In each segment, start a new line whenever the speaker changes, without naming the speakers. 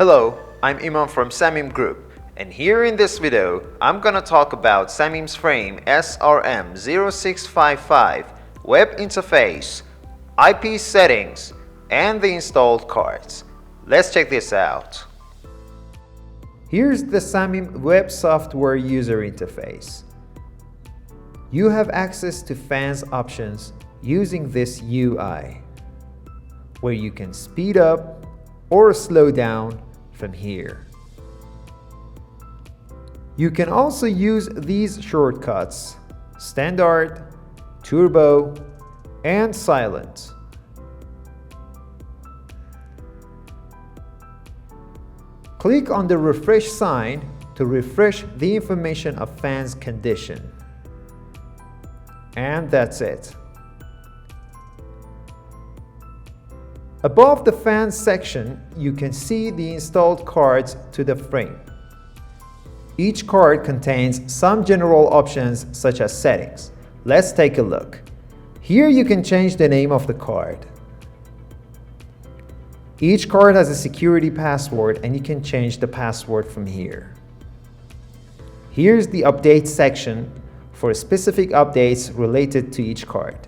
Hello, I'm Imam from Samim Group, and here in this video, I'm gonna talk about Samim's Frame SRM 0655 web interface, IP settings, and the installed cards. Let's check this out. Here's the Samim web software user interface. You have access to fans options using this UI, where you can speed up or slow down from here. You can also use these shortcuts: standard, turbo, and silent. Click on the refresh sign to refresh the information of fan's condition. And that's it. Above the fans section, you can see the installed cards to the frame. Each card contains some general options such as settings. Let's take a look. Here you can change the name of the card. Each card has a security password and you can change the password from here. Here's the update section for specific updates related to each card.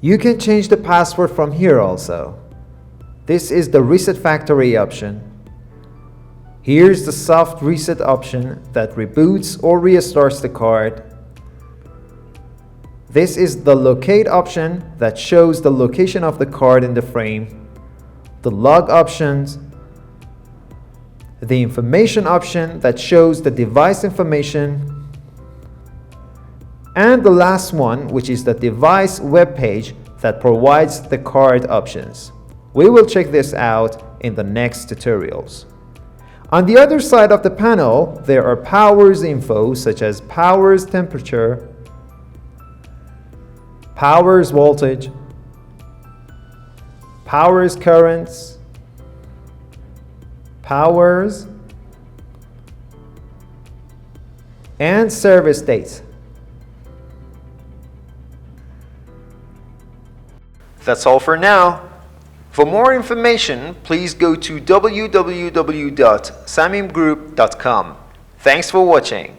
You can change the password from here also. This is the reset factory option. Here's the soft reset option that reboots or restarts the card. This is the locate option that shows the location of the card in the frame. The log options. The information option that shows the device information. And the last one, which is the device web page that provides the card options. We will check this out in the next tutorials. On the other side of the panel, there are powers info such as powers temperature, powers voltage, powers currents, powers, and service dates. That's all for now. For more information, please go to www.samimgroup.com. Thanks for watching.